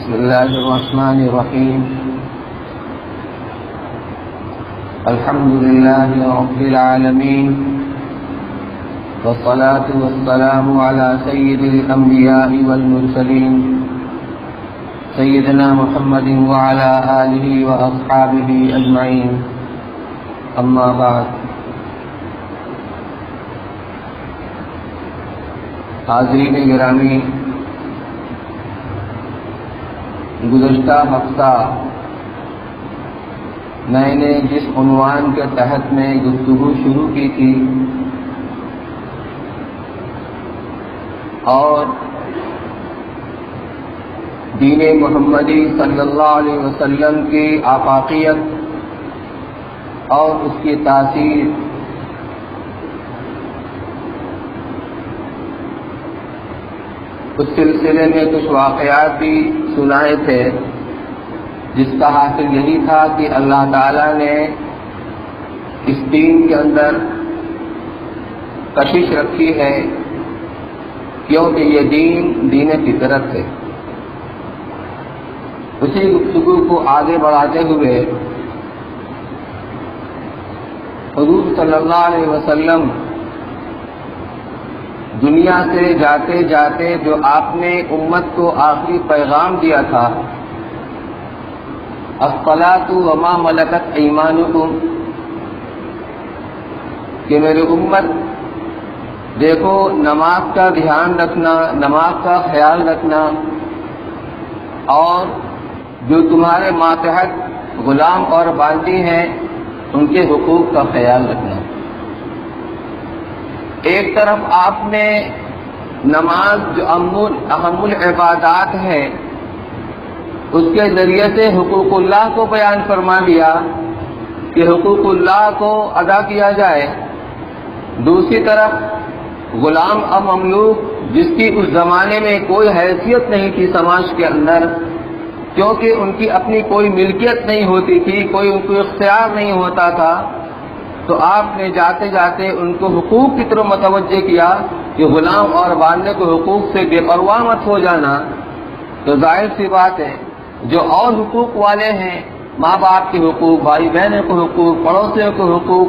بسم الله الرحمن الرحيم. الحمد لله رب العالمين، والصلاة والسلام على سيد الأنبياء والمرسلين سيدنا محمد وعلى آله وأصحابه أجمعين. أما بعد، حاضرین گرامی، گزشتہ ہفتہ میں نے جس عنوان کے تحت میں گفتگو شروع کی تھی اور دین محمدی صلی اللہ علیہ وسلم کی آفاقیت اور اس کی تاثیر اس سلسلے میں کچھ واقعات بھی سنائے تھے، جس کا حاصل یہی تھا کہ اللہ تعالیٰ نے اس دین کے اندر کشش رکھی ہے، کیونکہ یہ دین فطرت ہے۔ اسی گفتگو کو آگے بڑھاتے ہوئے حضور صلی اللہ علیہ وسلم دنیا سے جاتے جاتے جو آپ نے امت کو آخری پیغام دیا تھا، الصلاۃ وما ملکت ایمانکم، کہ میرے امت دیکھو نماز کا دھیان رکھنا، نماز کا خیال رکھنا، اور جو تمہارے ماتحت غلام اور باندی ہیں ان کے حقوق کا خیال رکھنا۔ ایک طرف آپ نے نماز جو اہم العبادات ہے اس کے ذریعے سے حقوق اللہ کو بیان فرما دیا کہ حقوق اللہ کو ادا کیا جائے، دوسری طرف غلام اور مملوک جس کی اس زمانے میں کوئی حیثیت نہیں تھی سماج کے اندر، کیونکہ ان کی اپنی کوئی ملکیت نہیں ہوتی تھی، کوئی ان کو اختیار نہیں ہوتا تھا، تو آپ نے جاتے جاتے ان کو حقوق کی طرف متوجہ کیا کہ غلام اور باندے کو حقوق سے بے پرواہ مت ہو جانا۔ تو ظاہر سی بات ہے جو اور حقوق والے ہیں، ماں باپ کے حقوق، بھائی بہنوں کے حقوق، پڑوسیوں کے حقوق،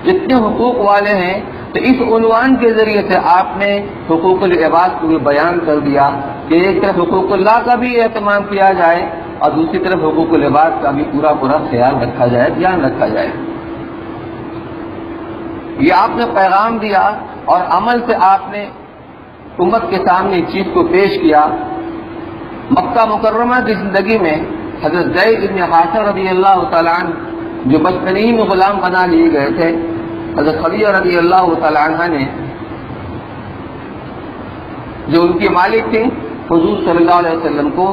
جتنے حقوق والے ہیں، تو اس عنوان کے ذریعے سے آپ نے حقوق العباد کو بھی بیان کر دیا کہ ایک طرف حقوق اللہ کا بھی اہتمام کیا جائے اور دوسری طرف حقوق العباد کا بھی پورا خیال رکھا جائے، دھیان رکھا جائے۔ یہ آپ نے پیغام دیا اور عمل سے آپ نے امت کے سامنے اس چیز کو پیش کیا۔ مکہ مکرمہ کی زندگی میں حضرت زید بن حارثہ رضی اللہ تعالیٰ عنہ جو بچپن ہی میں غلام بنا لیے گئے تھے، حضرت خدیجہ رضی اللہ تعالیٰ عنہ نے جو ان کی مالک تھی حضور صلی اللہ علیہ وسلم کو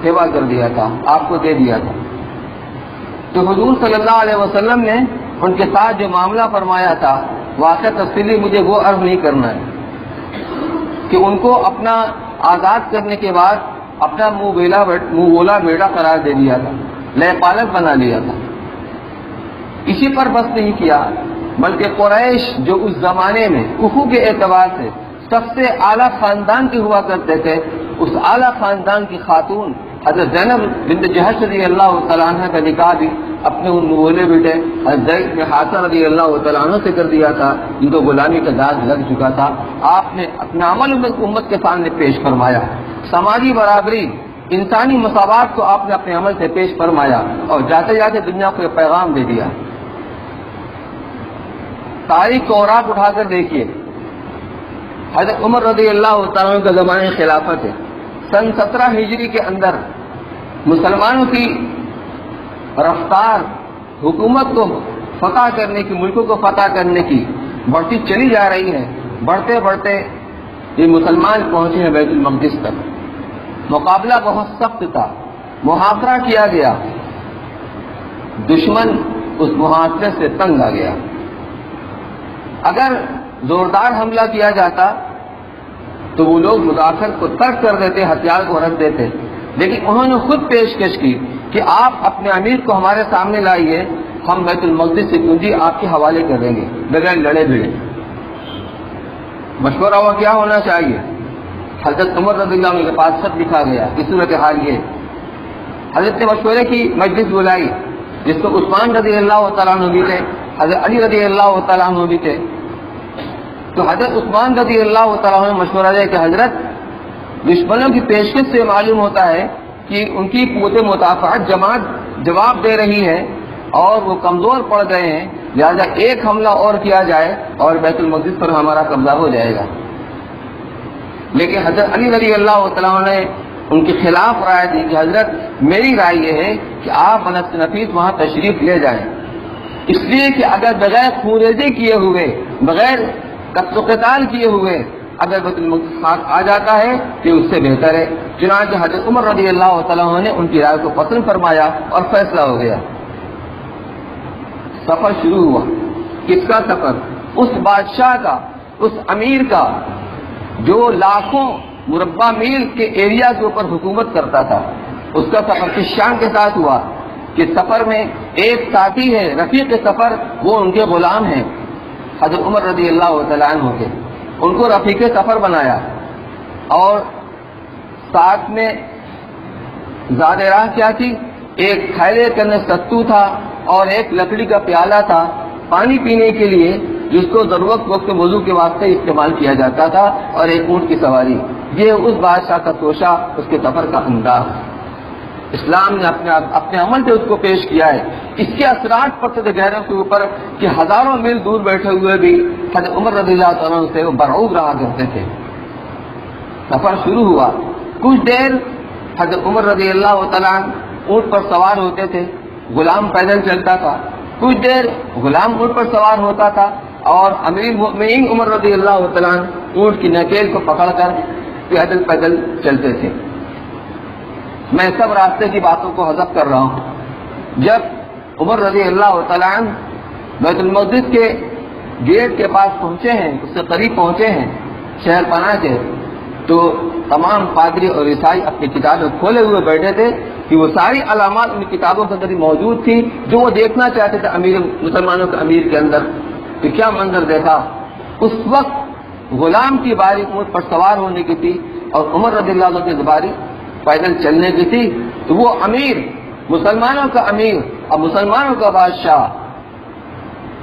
ہیوا کر دیا تھا، آپ کو دے دیا تھا۔ تو حضور صلی اللہ علیہ وسلم نے ان کے ساتھ جو معاملہ فرمایا تھا، واقعہ تفصیلی مجھے وہ عرض نہیں کرنا ہے کہ ان کو اپنا آزاد کرنے کے بعد اپنا منہ بولا بیڑا قرار دے دیا تھا، لے پالک بنا لیا تھا۔ اسی پر بس نہیں کیا، بلکہ قریش جو اس زمانے میں اخو کے اعتبار سے سب سے اعلیٰ خاندان کے ہوا کرتے تھے، اس اعلیٰ خاندان کی خاتون حضرت زینب بنت جہش رضی اللہ تعالیٰ عنہ کا نکاح بھی اپنے ان بولے بیٹے حضرت زید بن حارثہ رضی اللہ تعالیٰ عنہ سے کر دیا تھا، جن کو غلامی کا داغ لگ چکا تھا۔ آپ نے اپنا عمل امت کے سامنے پیش فرمایا، سماجی برابری، انسانی مساوات کو آپ نے اپنے عمل سے پیش فرمایا اور جاتے جاتے دنیا کو یہ پیغام دے دیا۔ تاریخ کو اوراق اٹھا کر دیکھیے، حضرت عمر رضی اللہ تعالیٰ عنہ کا زمانہ خلافت ہے، سن 17 ہجری کے اندر مسلمانوں کی رفتار حکومت کو فتح کرنے کی، ملکوں کو فتح کرنے کی بڑھتی چلی جا رہی ہے۔ بڑھتے بڑھتے یہ مسلمان پہنچے ہیں بیت المقدس تک۔ مقابلہ بہت سخت تھا، محاصرہ کیا گیا، دشمن اس محاصرے سے تنگ آ گیا۔ اگر زوردار حملہ کیا جاتا تو وہ لوگ مداخلت کو ترک کر دیتے، ہتھیار کو رکھ دیتے، لیکن انہوں نے خود پیشکش کی کہ آپ اپنے امیر کو ہمارے سامنے لائیے، ہم بیت المقدس سے کنجی آپ کے حوالے کر دیں گے بغیر لڑے بھیڑے۔ مشورہ ہوا کیا ہونا چاہیے؟ حضرت عمر رضی اللہ عنہ کے پاس خط لکھا گیا کہ صورتحال یہ حضرت نے مشورے کی مجلس بلائی جس کو عثمان رضی اللہ تعالیٰ عنہ بھی تھے، حضرت علی رضی اللہ تعالیٰ عنہ بھی تھے. تو حضرت عثمان رضی اللہ تعالیٰ عنہ نے مشورہ دیا کہ حضرت دشمنوں کی پیشکش سے معلوم ہوتا ہے کہ ان کی قوت مدافعت جماعت جواب دے رہی ہے اور وہ کمزور پڑ گئے ہیں، لہذا ایک حملہ اور کیا جائے اور بیت المقدس پر ہمارا قبضہ ہو جائے گا. لیکن حضرت علی رضی اللہ تعالیٰ عنہ نے ان کے خلاف رائے دی کہ حضرت میری رائے یہ ہے کہ آپ بنفس نفیس وہاں تشریف لے جائیں، اس لیے کہ اگر بغیر خونریزی کیے ہوئے، بغیر قتل و قتال کیے ہوئے اگر بیت المقدس خاک آ جاتا ہے تو اس سے بہتر ہے. چنانچہ حضرت عمر رضی اللہ تعالیٰ عنہ نے ان کی رائے کو پسند فرمایا اور فیصلہ ہو گیا. سفر شروع ہوا. کس کا سفر؟ اس بادشاہ کا، اس امیر کا جو لاکھوں مربع میل کے ایریا کے اوپر حکومت کرتا تھا. اس کا سفر کس شان کے ساتھ ہوا کہ سفر میں ایک ساتھی ہے، رفیق سفر، وہ ان کے غلام ہیں حضرت عمر رضی اللہ تعالیٰ عنہ کے. ان کو رفیق سفر بنایا اور ساتھ میں زاد راہ کیا تھی؟ ایک تھیلے کے اندر ستو تھا اور ایک لکڑی کا پیالہ تھا پانی پینے کے لیے جس کو ضرورت وقت وضو کے واسطے استعمال کیا جاتا تھا، اور ایک اونٹ کی سواری. یہ اس بادشاہ کا توشہ، اس کے سفر کا انداز. اسلام نے اپنے عمل سے اس کو پیش کیا ہے. اس کے اثرات پڑتے تھے گہروں کے اوپر کہ ہزاروں میل دور بیٹھے ہوئے بھی حضرت عمر رضی اللہ تعالیٰ عنہ سے وہ برعوب رہا کرتے تھے. سفر شروع ہوا. کچھ دیر حضرت عمر رضی اللہ تعالیٰ عنہ اونٹ پر سوار ہوتے تھے، غلام پیدل چلتا تھا. کچھ دیر غلام اونٹ پر سوار ہوتا تھا اور امیر المؤمنین عمر رضی اللہ تعالیٰ عنہ اونٹ کی نکیل کو پکڑ کر پیدل پیدل چلتے تھے. میں سب راستے کی باتوں کو حذف کر رہا ہوں. جب عمر رضی اللہ تعالیٰ عنہ بیت المقدس کے گیٹ کے پاس پہنچے ہیں، اس سے قریب پہنچے ہیں شہر پناہ کے، تو تمام پادری اور عیسائی اپنی کتابیں کھولے ہوئے بیٹھے تھے کہ وہ ساری علامات ان کتابوں کے اندر موجود تھی جو وہ دیکھنا چاہتے تھے امیر مسلمانوں کے امیر کے اندر. تو کیا منظر دیکھا؟ اس وقت غلام کی باری اونٹ پر سوار ہونے کی تھی اور عمر رضی اللہ عنہ کی باری پیدل چلنے کی تھی. تو وہ امیر، مسلمانوں کا امیر اور مسلمانوں کا بادشاہ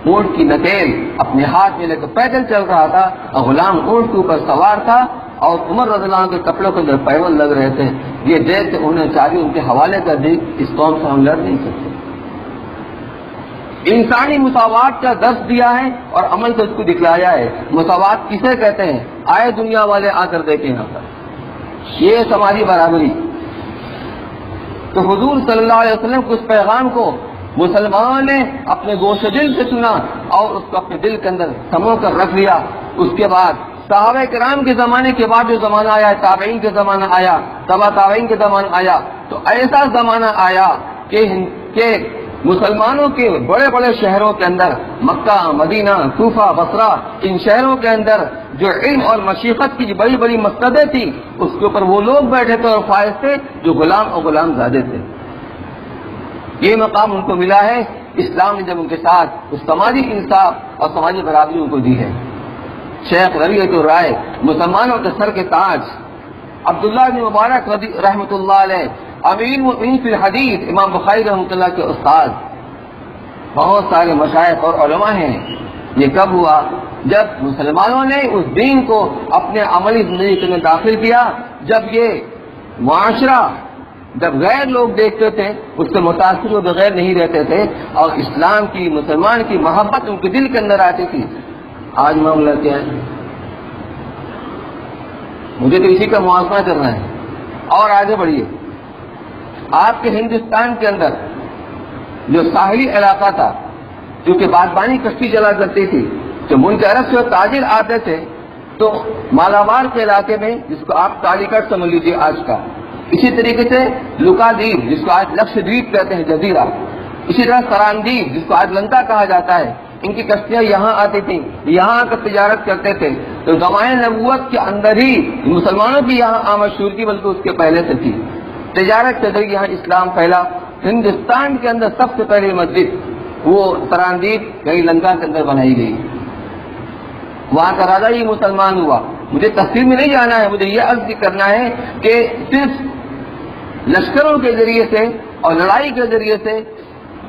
اونٹ کی نکیل اپنے ہاتھ میں لے کر پیدل چل رہا تھا اور غلام اونٹ کے اوپر سوار تھا اور عمر رضی اللہ عنہ کے کپڑوں کے اندر پیون لگ رہے تھے. یہ دیکھ کے انہیں چاہیے ان کے حوالے کر دی، اس قوم سے ہم لڑ نہیں سکتے. انسانی مساوات کا درس دیا ہے اور عمل سے اس کو دکھلایا ہے. مساوات کسے کہتے ہیں؟ آئے دنیا والے آ کر دیکھیں یہاں پر، یہ سماجی برابری. تو حضور صلی اللہ علیہ وسلم کے اس پیغام کو مسلمانوں نے اپنے گوش دل سے سنا اور اس کو اپنے دل کے اندر سمو کر رکھ لیا. اس کے بعد صحابہ کرام کے زمانے کے بعد جو زمانہ آیا، تابعین کے زمانہ آیا، تبع تابعین کے زمانہ آیا، تو ایسا زمانہ آیا کہ مسلمانوں کے بڑے بڑے شہروں کے اندر، مکہ، مدینہ، کوفہ، بصرہ، ان شہروں کے اندر جو علم اور مشیقت کی بڑی بڑی مسندیں تھیں اس کے اوپر وہ لوگ بیٹھے تھے اور فائز تھے جو غلام اور غلام زادے تھے. یہ مقام ان کو ملا ہے. اسلام نے جب ان کے ساتھ اس سماجی انصاف اور سماجی برابری ان کو دی ہے. شیخ ربیعۃ الرائے، مسلمانوں کے سر کے تاج، عبداللہ بن مبارک رحمۃ اللہ علیہ، امیر المؤمنین فی الحدیث، امام بخاری رحمۃ اللہ کے استاد، بہت سارے مشائخ اور علماء ہیں. یہ کب ہوا؟ جب مسلمانوں نے اس دین کو اپنے عملی زندگی کے اندر داخل کیا. جب یہ معاشرہ، جب غیر لوگ دیکھتے تھے اس سے متاثر و بغیر نہیں رہتے تھے اور اسلام کی، مسلمان کی محبت ان کے دل کے اندر آتی تھی. آج معاملہ کیا ہے؟ مجھے تو اسی کا موازنہ کرنا ہے. اور آگے بڑھیے. آپ کے ہندوستان کے اندر جو ساحلی علاقہ تھا، کیونکہ بادبانی کشتی چلا کرتی تھی، تو ملک عرب سے تاجر آتے تھے تو مالابار کے علاقے میں، جس کو آپ کالی کٹ سمجھ لیجیے آج کا، اسی طریقے سے لکادیپ جس کو آج لکشدیپ کہتے ہیں جزیرہ، اسی طرح سراندیپ جس کو آج لنکا کہا جاتا ہے، ان کی کشتیاں یہاں آتی تھیں، یہاں کا تجارت کرتے تھے. تو زمانۂ نبوت کے اندر ہی مسلمانوں کی یہاں آمد شروع کی، بلکہ اس کے پہلے سے تھی. تجارت کے ذریعے یہاں اسلام پھیلا. ہندوستان کے اندر سب سے پہلی مسجد وہ سراندیپ یعنی لنکا کے اندر بنائی گئی. وہاں کا راجا ہی مسلمان ہوا. مجھے تفصیل میں نہیں جانا ہے، مجھے یہ عرض کرنا ہے کہ صرف لشکروں کے ذریعے سے اور لڑائی کے ذریعے سے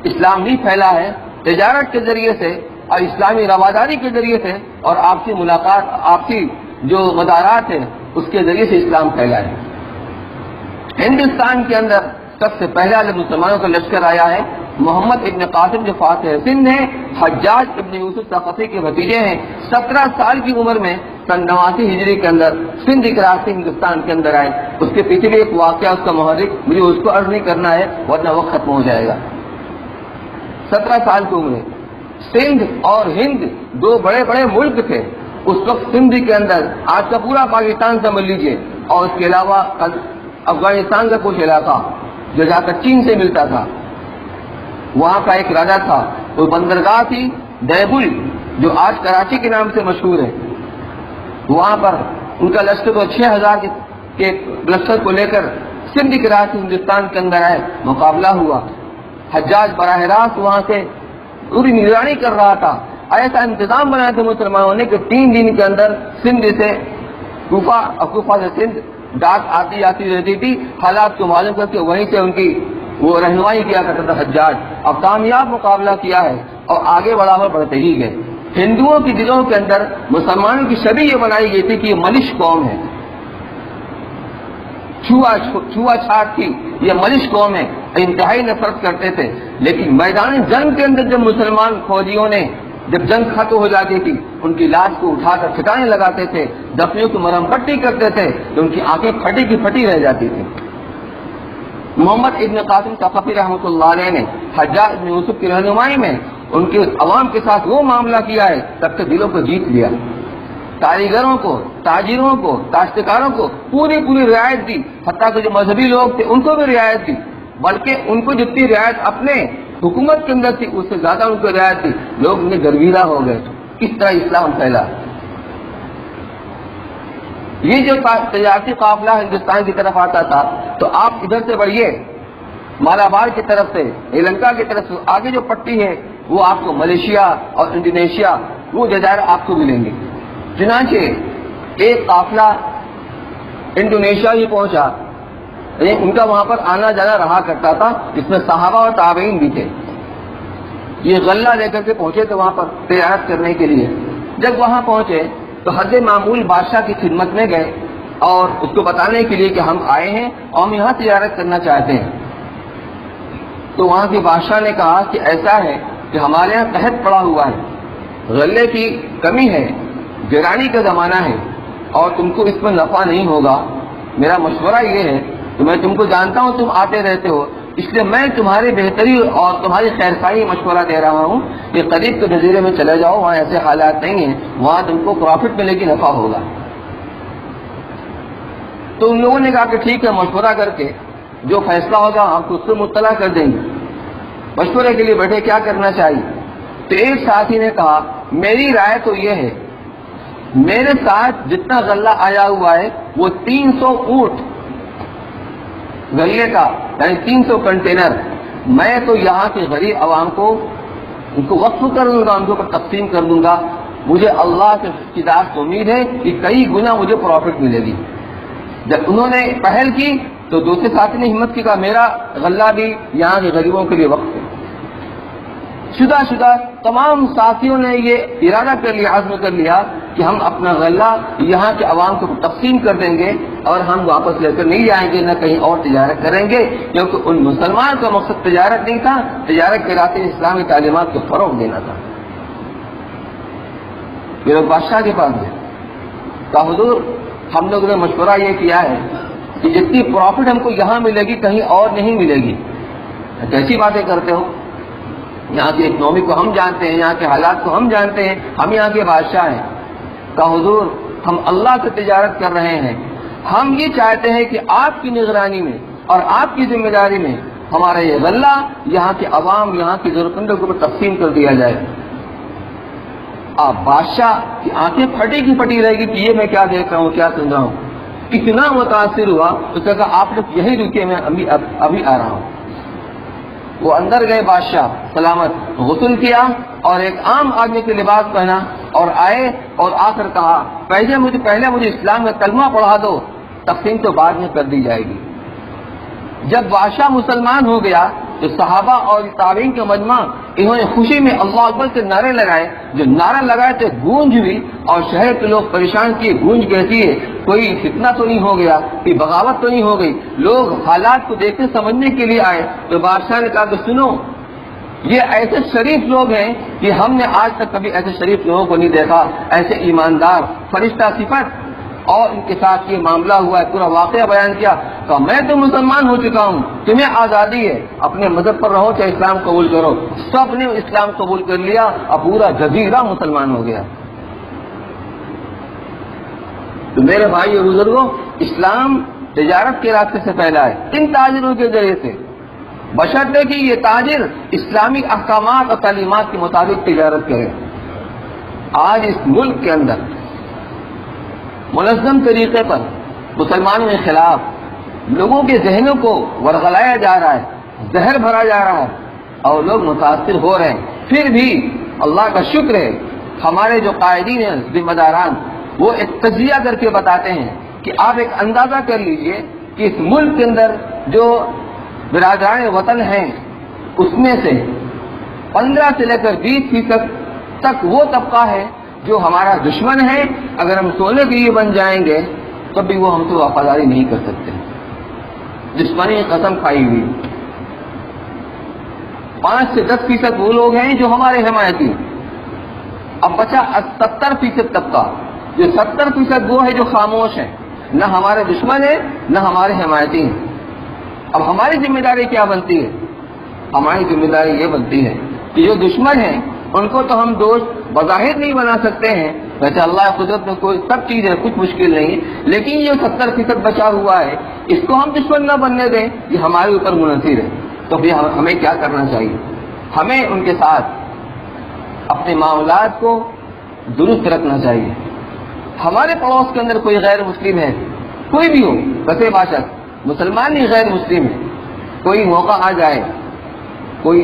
اسلام نہیں پھیلا ہے، تجارت کے ذریعے سے اور اسلامی رواداری کے ذریعے سے اور آپسی ملاقات، آپسی جو مدارات ہیں اس کے ذریعے سے اسلام پھیلا ہے۔ ہندوستان کے اندر سب سے پہلا جب مسلمانوں کا لشکر آیا ہے، محمد ابن قاسم جو فاتح سندھ ہیں، حجاج ابن یوسف ثقفی کے بھتیجے ہیں، 17 سال کی عمر میں سن 89 ہجری کے اندر سندھ کے راستے ہندوستان کے اندر آئے۔ اس کے پیچھے بھی ایک واقعہ اس کا محرک، مجھے اس کو عرض نہیں کرنا ہے ورنہ وقت ختم ہو جائے گا۔ 17 سال کی عمر، سندھ اور ہند دو بڑے بڑے ملک تھے اس وقت۔ سندھ کے اندر آج کا پورا پاکستان سمجھ لیجیے، اور اس کے علاوہ افغانستان کا کچھ علاقہ جو جا کر چین سے ملتا تھا، وہاں کا ایک راجا تھا، وہ بندرگاہ تھی دیبل جو آج کراچی کے نام سے مشہور ہے، وہاں پر ان کا لشکر تو 6000 کے لشکر کو لے کر سندھ کے راستے ہندوستان کے اندر آئے، مقابلہ ہوا۔ حجاج براہ راست وہاں سے پوری نگرانی کر رہا تھا۔ ایسا انتظام بنایا تھا مسلمانوں نے کہ 3 دن کے اندر سندھ سے کوفہ اور کوفہ سے سندھ ڈاک آتی رہتی تھی، حالات کو معلوم کر کے وہیں سے ان کی وہ رہنمائی کیا کرتا تھا حجاج۔ اب کامیاب مقابلہ کیا ہے اور آگے بڑھتے ہی گئے۔ ہندوؤں کی دلوں کے اندر مسلمانوں کی شبیہ یہ بنائی گئی تھی کہ یہ ملش قوم ہے، چھوا چھات کی یہ ملش قوم ہے، انتہائی نفرت کرتے تھے۔ لیکن میدان جنگ کے اندر جب مسلمان فوجیوں نے جب جنگ ختم ہو جاتی تھی، ان کی لاش کو اٹھا کر ٹھکانے لگاتے تھے، دفنوں کی مرہم پٹی کرتے تھے تو ان کی آنکھیں پھٹی کی پھٹی رہ جاتی تھی۔ محمد ابن قاسم ثقفی رحمۃ اللہ علیہ نے حجاج ابن یوسف کی رہنمائی میں ان کے عوام کے ساتھ وہ معاملہ کیا ہے، سب کے دلوں کو جیت لیا۔ کاریگروں کو، تاجروں کو، کاشتکاروں کو پوری رعایت دی، حتیٰ کہ جو مذہبی لوگ تھے ان کو بھی رعایت دی، بلکہ ان کو جتنی رعایت اپنے حکومت کے اندر تھی اس سے زیادہ ان کو رعایت دی۔ لوگ ان میں گرویدہ ہو گئے، کس طرح اسلام پھیلا۔ یہ جو تجارتی قافلہ ہندوستان کی طرف آتا تھا تو آپ ادھر سے بڑھیے مالابار کی طرف سے، سری لنکا کی طرف سے آگے جو پٹی ہے وہ آپ کو ملیشیا اور انڈونیشیا وہ جزائر آپ کو ملیں گے۔ چنانچہ ایک قافلہ انڈونیشیا ہی پہنچا، ان کا وہاں پر آنا جانا رہا کرتا تھا، جس میں صحابہ اور تابعین بھی تھے۔ یہ غلہ لے کر کے پہنچے تھے وہاں پر تجارت کرنے کے لیے۔ جب وہاں پہنچے تو حد معمول بادشاہ کی خدمت میں گئے اور اس کو بتانے کے لیے کہ ہم آئے ہیں اور ہم یہاں تجارت کرنا چاہتے ہیں۔ تو وہاں کے بادشاہ نے کہا کہ ایسا ہے کہ ہمارے یہاں قحط پڑا ہوا ہے، غلے کی کمی ہے، گرانی کا زمانہ ہے اور تم کو اس میں نفع نہیں ہوگا۔ میرا مشورہ یہ ہے کہ میں تم کو جانتا ہوں تم آتے رہتے ہو، اس لیے میں تمہاری بہتری اور تمہاری خیرخواہی مشورہ دے رہا ہوں کہ قریب کے جزیرے میں چلے جاؤ، وہاں ایسے حالات نہیں ہیں، وہاں تم کو پروفٹ ملے گی، نفع ہوگا۔ تو ان لوگوں نے کہا کہ ٹھیک ہے، مشورہ کر کے جو فیصلہ ہوگا ہم کو اس سے مطلع کر دیں گے۔ مشورے کے لیے بیٹھے کیا کرنا چاہیے؟ تو ایک ساتھی نے کہا میری رائے تو یہ ہے، میرے ساتھ جتنا غلہ آیا ہوا ہے وہ 300 اونٹ غلے کا، یعنی 300 کنٹینر، میں تو یہاں کے غریب عوام کو ان کو وقف کر دوں گا، ان کے اوپر تقسیم کر دوں گا، مجھے اللہ کی ذات سے امید ہے کہ کئی گنا مجھے پروفٹ ملے گی۔ جب انہوں نے پہل کی تو دوسرے ساتھی نے ہمت کی، کہا میرا غلہ بھی یہاں کے غریبوں کے لیے وقف ہے۔ شدہ تمام ساتھیوں نے یہ ارادہ کر لیا، عزم کر لیا کہ ہم اپنا غلہ یہاں کے عوام کو تقسیم کر دیں گے اور ہم واپس لے کر نہیں جائیں گے، نہ کہیں اور تجارت کریں گے، کیونکہ ان مسلمان کا مقصد تجارت نہیں تھا، تجارت کے راستے اسلامی تعلیمات کو فروغ دینا تھا۔ پھر بادشاہ کے پاس گئے، کہا حضور ہم لوگوں نے مشورہ یہ کیا ہے کہ جتنی پروفٹ ہم کو یہاں ملے گی کہیں اور نہیں ملے گی۔ کیسی باتیں کرتے ہو؟ یہاں کی اکنومی کو ہم جانتے ہیں، یہاں کے حالات کو ہم جانتے ہیں، ہم یہاں کے بادشاہ ہیں۔ کہا حضور ہم اللہ سے تجارت کر رہے ہیں، ہم یہ چاہتے ہیں کہ آپ کی نگرانی میں اور آپ کی ذمہ داری میں ہمارا یہ غلہ یہاں کے عوام، یہاں کی ضرورت مندوں کو تقسیم کر دیا جائے۔ آپ بادشاہ کی آنکھیں پھٹی کی پھٹی رہے گی کہ یہ میں کیا دیکھ رہا ہوں، کیا سن رہا ہوں، اتنا متاثر ہوا، اس نے کہا آپ لوگ یہی رکے، میں ابھی آ رہا ہوں۔ وہ اندر گئے، بادشاہ سلامت غسل کیا اور ایک عام آدمی کے لباس پہنا اور آئے اور آ کر کہا پہلے مجھے اسلام کا کلمہ پڑھا دو، تقسیم تو بعد میں کر دی جائے گی۔ جب بادشاہ مسلمان ہو گیا تو صحابہ اور تابعین کا مجمع انہوں نے خوشی میں اللہ اکبر سے نعرے لگائے. جو نعرہ لگائے تو گونج ہوئی اور شہر کے لوگ پریشان کیے. گونج کہتی ہے کوئی فتنہ تو نہیں ہو گیا, کوئی بغاوت تو نہیں ہو گئی. لوگ حالات کو دیکھنے سمجھنے کے لیے آئے تو بادشاہ نے کہا کہ سنو, یہ ایسے شریف لوگ ہیں کہ ہم نے آج تک کبھی ایسے شریف لوگوں کو نہیں دیکھا, ایسے ایماندار فرشتہ صفت. اور ان کے ساتھ یہ معاملہ ہوا ہے, پورا واقعہ بیان کیا. کہ میں تو مسلمان ہو چکا ہوں, تمہیں آزادی ہے, اپنے مذہب پر رہو چاہے اسلام قبول کرو. سب نے اسلام قبول کر لیا اور پورا جزیرہ مسلمان ہو گیا. تو میرے بھائی اور بزرگوں, اسلام تجارت کے راستے سے پھیلا ہے, ان تاجروں کے ذریعے سے, بشرطے کہ یہ تاجر اسلامی احکامات اور تعلیمات کے مطابق تجارت کرے. آج اس ملک کے اندر منظم طریقے پر مسلمانوں کے خلاف لوگوں کے ذہنوں کو ورغلایا جا رہا ہے, زہر بھرا جا رہا ہے اور لوگ متاثر ہو رہے ہیں. پھر بھی اللہ کا شکر ہے, ہمارے جو قائدین ہیں, ذمہ داران, وہ ایک تجزیہ کر کے بتاتے ہیں کہ آپ ایک اندازہ کر لیجئے کہ اس ملک کے اندر جو برادران وطن ہیں اس میں سے 15 سے لے کر 20% تک وہ طبقہ ہے جو ہمارا دشمن ہے. اگر ہم سونے کے لیے بن جائیں گے تب بھی وہ ہم سے وفاداری نہیں کر سکتے. دشمنی قسم کھائی ہوئی. 5 سے 10% وہ لوگ ہیں جو ہمارے حمایتی ہیں. اب بچا 70% طبقہ, جو 70% وہ ہے جو خاموش ہیں, نہ ہمارے دشمن ہیں نہ ہمارے حمایتی ہیں. اب ہماری ذمہ داری کیا بنتی ہے؟ ہماری ذمہ داری یہ بنتی ہے کہ جو دشمن ہیں ان کو تو ہم دوست بظاہر نہیں بنا سکتے ہیں, ویسے اللہ قدرت میں کوئی سب چیز ہے, کچھ مشکل نہیں, لیکن یہ 70% بچا ہوا ہے اس کو ہم دشمن نہ بننے دیں, یہ ہمارے اوپر منحصر ہے. تو پھر ہمیں کیا کرنا چاہیے؟ ہمیں ان کے ساتھ اپنے معاملات کو درست رکھنا چاہیے. ہمارے پڑوس کے اندر کوئی غیر مسلم ہے, کوئی بھی ہو, کسے باشد, مسلمان ہی غیر مسلم ہے, کوئی موقع آ جائے, کوئی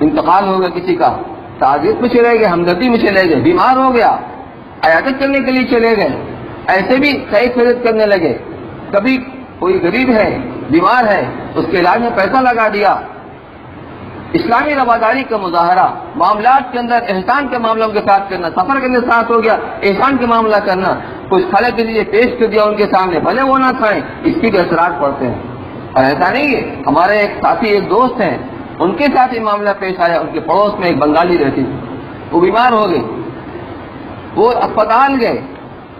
انتقال ہوگا کسی کا, تعزیت میں چلے گئے, ہمدردی میں چلے گئے, بیمار ہو گیا, عیادت کرنے کے لیے چلے گئے, ایسے بھی صحیح خدمت کرنے لگے. کبھی کوئی غریب ہے, بیمار ہے, اس کے علاج میں پیسہ لگا دیا. اسلامی رواداری کا مظاہرہ, معاملات کے اندر احسان کے معاملوں کے ساتھ کرنا, سفر کرنے ساتھ ہو گیا احسان کے معاملہ کرنا, کچھ کھانے کے لیے پیش کر دیا ان کے سامنے, بھلے وہ نہ کھائیں, اس کی بھی اثرات پڑتے ہیں. اور ایسا نہیں ہے, ہمارے ایک ساتھی ایک دوست ہیں, ان کے ساتھ یہ معاملہ پیش آیا. ان کے پڑوس میں ایک بنگالی رہتی تھی, وہ بیمار ہو گئی, وہ اسپتال گئے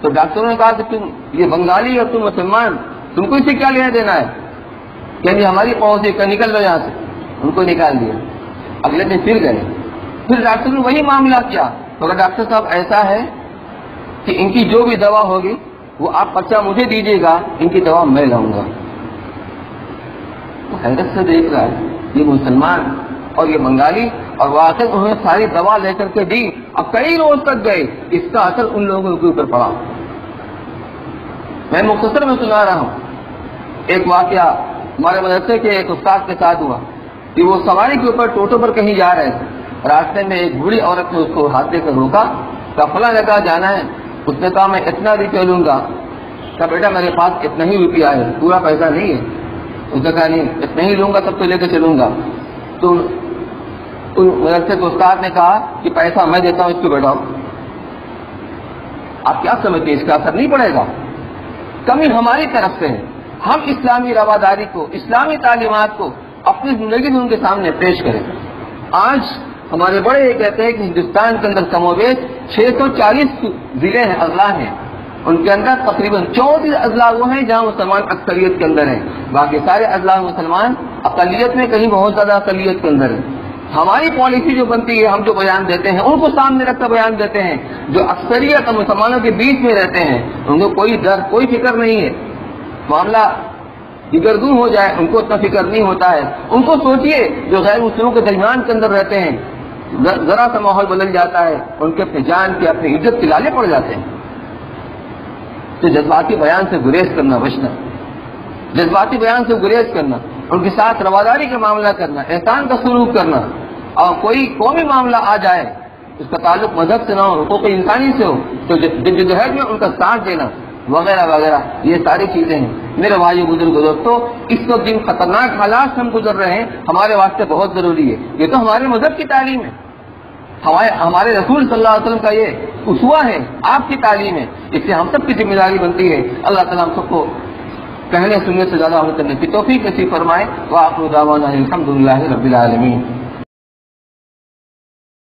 تو ڈاکٹروں نے کہا کہ تم یہ بنگالی اور تم مسلمان, تم کو اسے کیا لینا دینا ہے, یعنی ہماری پڑوس کا نکل لو یہاں سے. ان کو نکال دیا. اگلے دن پھر گئے, پھر ڈاکٹر نے وہی معاملہ کیا. تو ڈاکٹر صاحب ایسا ہے کہ ان کی جو بھی دوا ہوگی وہ آپ پرچہ مجھے دیجیے گا, ان کی دوا میں لاؤں گا. تو حیرت سے دیکھ رہا ہے یہ مسلمان اور یہ بنگالی, اور واقعی انہوں نے ساری دوا لے کر کے دی. اب کئی روز تک گئے, اس کا اثر ان لوگوں کے اوپر پڑا. میں مختصر میں سنا رہا ہوں. ایک واقعہ ہمارے مدرسے کے ایک استاد کے ساتھ ہوا کہ وہ سواری کے اوپر ٹوٹو پر کہیں جا رہے تھے. راستے میں ایک بوڑھی عورت نے اس کو ہاتھ دے کر روکا, کہا فلاں جگہ جانا ہے. اس نے کہا میں اتنا روپیہ لوں گا. کہا بیٹا میرے پاس اتنا ہی روپیہ ہے, پورا پیسہ نہیں ہے. اس نے کہا نہیں اتنا ہی لوں گا تب تو لے کے چلوں گا. تو مدرسے کے استاد نے کہا کہ پیسہ میں دیتا ہوں, اس کو بیٹھاؤ. آپ کیا سمجھتے ہیں اس کا اثر نہیں پڑے گا؟ کمی ہماری طرف سے ہے. ہم اسلامی رواداری کو, اسلامی تعلیمات کو اپنی زندگی میں ان کے سامنے پیش کریں. آج ہمارے بڑے یہ کہتے ہیں کہ ہندوستان کے اندر کم و بیش 640 ضلع ہیں, اضلاع ہیں. ان کے اندر تقریباً 34 اضلاع وہ ہیں جہاں مسلمان اکثریت کے اندر ہیں, باقی سارے اضلاع مسلمان اقلیت میں, کہیں بہت زیادہ اقلیت کے اندر ہیں. ہماری پالیسی جو بنتی ہے, ہم جو بیان دیتے ہیں ان کو سامنے رکھ کر بیان دیتے ہیں. جو اکثریت اور مسلمانوں کے بیچ میں رہتے ہیں ان کو کوئی ڈر, کوئی فکر نہیں ہے. معاملہ دیگرگون ہو جائے ان کو اتنا فکر نہیں ہوتا ہے. ان کو سوچئے جو غیر مسلموں کے درمیان کے اندر رہتے ہیں, ذرا سا ماحول بدل جاتا ہے, ان کے اپنی جان کے اپنی عزت کے لالے پڑ جاتے ہیں. تو جذباتی بیان سے گریز کرنا, بچنا, جذباتی بیان سے گریز کرنا, ان کے ساتھ رواداری کا معاملہ کرنا, احسان کا سلوک کرنا. اور کوئی قومی معاملہ آ جائے اس کا تعلق مذہب سے نہ ہو, حقوق انسانی سے ہو, تو جدوجہد میں ان کا ساتھ دینا, وغیرہ وغیرہ، یہ ساری چیزیں ہیں۔ میرے بھائیو بزرگوں دوستو، اس وقت جن خطرناک حالات سے ہم گزر رہے ہیں ہمارے واسطے بہت ضروری ہے۔ یہ تو ہمارے مذہب کی تعلیم ہے، ہمارے رسول صلی اللہ علیہ وسلم کا یہ اسوہ ہے، آپ کی تعلیم ہے، اس سے ہم سب کی ذمہ داری بنتی ہے۔ اللہ تعالیٰ ہم سب کو کہنے سننے سے زیادہ عمل کرنے کی توفیق نصیب فرمائے۔ وآخر دعوانا الحمد للہ رب العالمین۔